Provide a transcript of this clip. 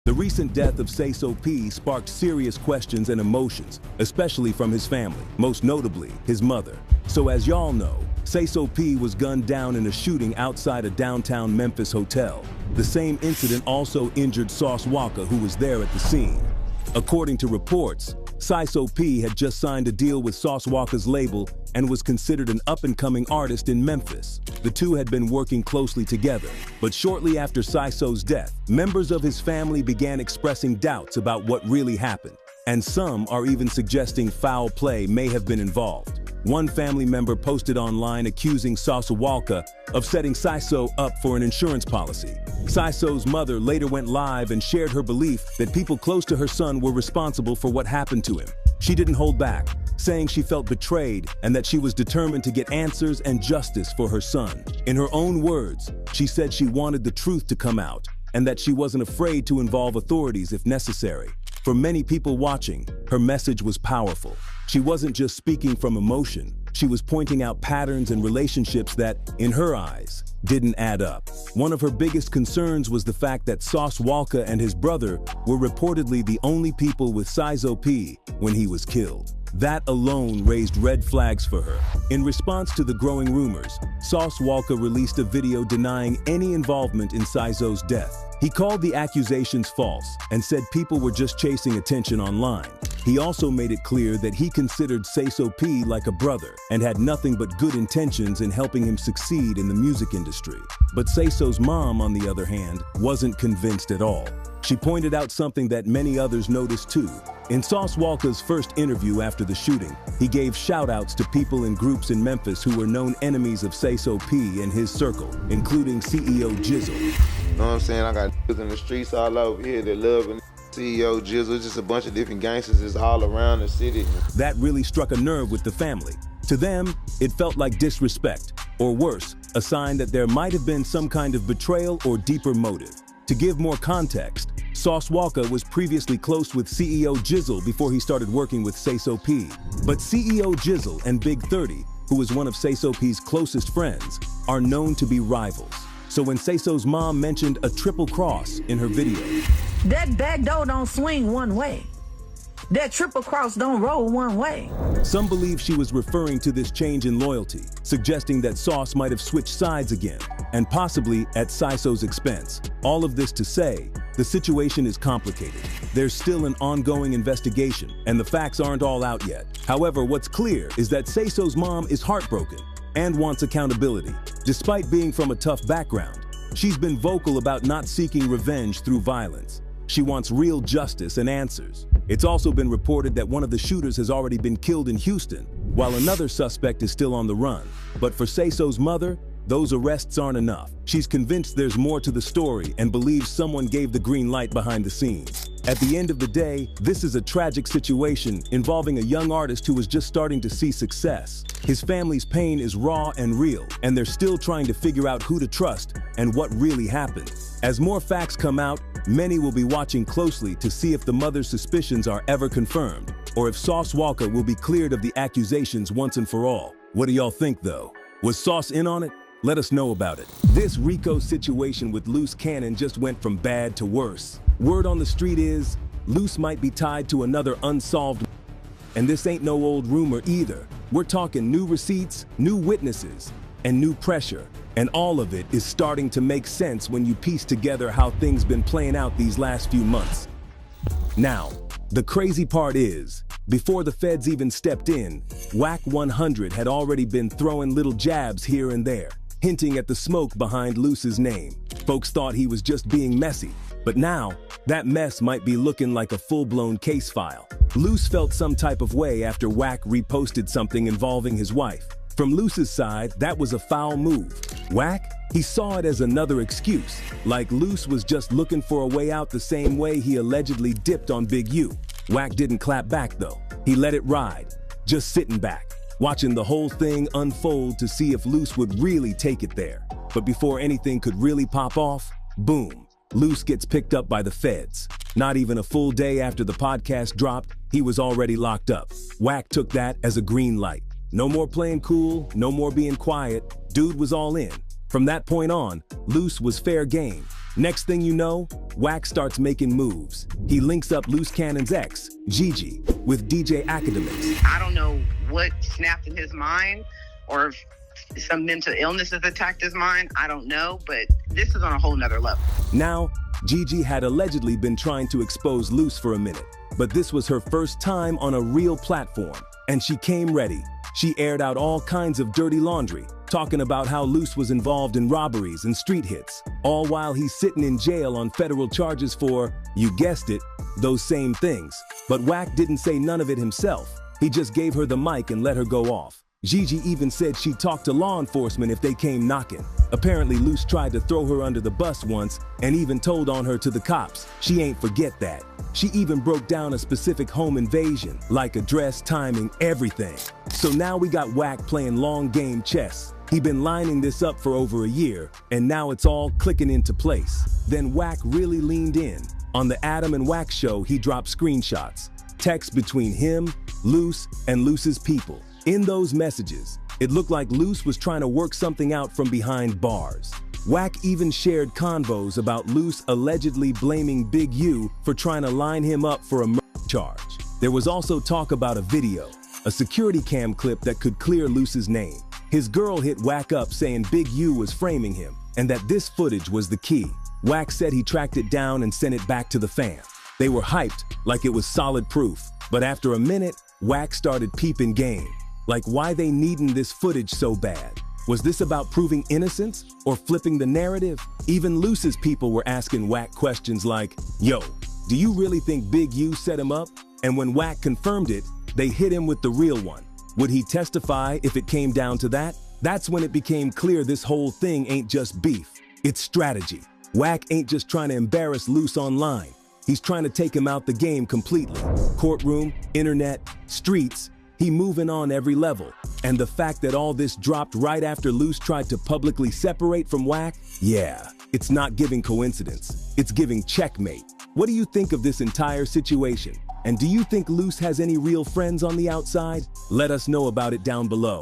The recent death of Sayso P sparked serious questions and emotions, especially from his family, most notably his mother. So as y'all know, Sayso P was gunned down in a shooting outside a downtown Memphis hotel. The same incident also injured Sauce Walka, who was there at the scene. According to reports, Sayso P had just signed a deal with Sauce Walka's label and was considered an up-and-coming artist in Memphis. The two had been working closely together, but shortly after Sayso's death, members of his family began expressing doubts about what really happened, and some are even suggesting foul play may have been involved. One family member posted online accusing Sauce Walka of setting Sayso up for an insurance policy. Sayso's mother later went live and shared her belief that people close to her son were responsible for what happened to him. She didn't hold back, saying she felt betrayed and that she was determined to get answers and justice for her son. In her own words, she said she wanted the truth to come out and that she wasn't afraid to involve authorities if necessary. For many people watching, her message was powerful. She wasn't just speaking from emotion, she was pointing out patterns and relationships that, in her eyes, didn't add up. One of her biggest concerns was the fact that Sauce Walka and his brother were reportedly the only people with Sayso P when he was killed. That alone raised red flags for her. In response to the growing rumors, Sauce Walka released a video denying any involvement in Sayso's death. He called the accusations false and said people were just chasing attention online. He also made it clear that he considered Sayso P like a brother and had nothing but good intentions in helping him succeed in the music industry. But Sayso's mom, on the other hand, wasn't convinced at all. She pointed out something that many others noticed too. In Sauce Walka's first interview after the shooting, he gave shout-outs to people in groups in Memphis who were known enemies of Sayso P and his circle, including CEO Jizzle. You know what I'm saying? I got in the streets all over here that love CEO Jizzle, just a bunch of different gangsters just all around the city. That really struck a nerve with the family. To them, it felt like disrespect, or worse, a sign that there might have been some kind of betrayal or deeper motive. To give more context, Sauce Walka was previously close with CEO Jizzle before he started working with Sayso P. But CEO Jizzle and Big 30, who is one of Sayso P's closest friends, are known to be rivals. So when Sayso's mom mentioned a triple cross in her video, that back door don't swing one way. That triple cross don't roll one way. Some believe she was referring to this change in loyalty, suggesting that Sauce might have switched sides again, and possibly at Sayso's expense. All of this to say, the situation is complicated. There's still an ongoing investigation, and the facts aren't all out yet. However, what's clear is that Sayso's mom is heartbroken and wants accountability. Despite being from a tough background, she's been vocal about not seeking revenge through violence. She wants real justice and answers. It's also been reported that one of the shooters has already been killed in Houston, while another suspect is still on the run. But for Sayso's mother, those arrests aren't enough. She's convinced there's more to the story and believes someone gave the green light behind the scenes. At the end of the day, this is a tragic situation involving a young artist who is just starting to see success. His family's pain is raw and real, and they're still trying to figure out who to trust and what really happened. As more facts come out, many will be watching closely to see if the mother's suspicions are ever confirmed, or if Sauce Walka will be cleared of the accusations once and for all. What do y'all think though? Was Sauce in on it? Let us know about it. This Rico situation with Luce Cannon just went from bad to worse. Word on the street is, Luce might be tied to another unsolved. And this ain't no old rumor either. We're talking new receipts, new witnesses, and new pressure. And all of it is starting to make sense when you piece together how things been playing out these last few months. Now, the crazy part is, before the feds even stepped in, Whack 100 had already been throwing little jabs here and there, hinting at the smoke behind Luce's name. Folks thought he was just being messy, but now, that mess might be looking like a full-blown case file. Luce felt some type of way after Whack reposted something involving his wife. From Luce's side, that was a foul move. Whack, he saw it as another excuse, like Luce was just looking for a way out the same way he allegedly dipped on Big U. Whack didn't clap back though. He let it ride, just sitting back, watching the whole thing unfold to see if Luce would really take it there. But before anything could really pop off, boom, Luce gets picked up by the feds. Not even a full day after the podcast dropped, he was already locked up. Whack took that as a green light. No more playing cool, no more being quiet. Dude was all in. From that point on, Luce was fair game. Next thing you know, Wack starts making moves. He links up Loose Cannon's ex, Gigi, with DJ Academics. I don't know what snapped in his mind or if some mental illness has attacked his mind. I don't know, but this is on a whole nother level. Now, Gigi had allegedly been trying to expose Luce for a minute, but this was her first time on a real platform, and she came ready. She aired out all kinds of dirty laundry, talking about how Luce was involved in robberies and street hits, all while he's sitting in jail on federal charges for, you guessed it, those same things. But Wack didn't say none of it himself. He just gave her the mic and let her go off. Gigi even said she'd talk to law enforcement if they came knocking. Apparently, Luce tried to throw her under the bus once and even told on her to the cops. She ain't forget that. She even broke down a specific home invasion, like address, timing, everything. So now we got Wack playing long game chess. He'd been lining this up for over a year, and now it's all clicking into place. Then Wack really leaned in. On the Adam and Wack show, he dropped screenshots, texts between him, Luce, and Luce's people. In those messages, it looked like Luce was trying to work something out from behind bars. Wack even shared convos about Luce allegedly blaming Big U for trying to line him up for a murder charge. There was also talk about a video, a security cam clip that could clear Luce's name. His girl hit Wack up saying Big U was framing him and that this footage was the key. Wack said he tracked it down and sent it back to the fam. They were hyped like it was solid proof, but after a minute, Wack started peeping game. Like, why they needin' this footage so bad? Was this about proving innocence or flipping the narrative? Even Luce's people were asking Wack questions like, yo, do you really think Big U set him up? And when Wack confirmed it, they hit him with the real one. Would he testify if it came down to that? That's when it became clear this whole thing ain't just beef, it's strategy. Wack ain't just trying to embarrass Luce online. He's trying to take him out the game completely. Courtroom, internet, streets, he moving on every level. And the fact that all this dropped right after Luce tried to publicly separate from Wack, yeah, it's not giving coincidence. It's giving checkmate. What do you think of this entire situation? And do you think Luce has any real friends on the outside? Let us know about it down below.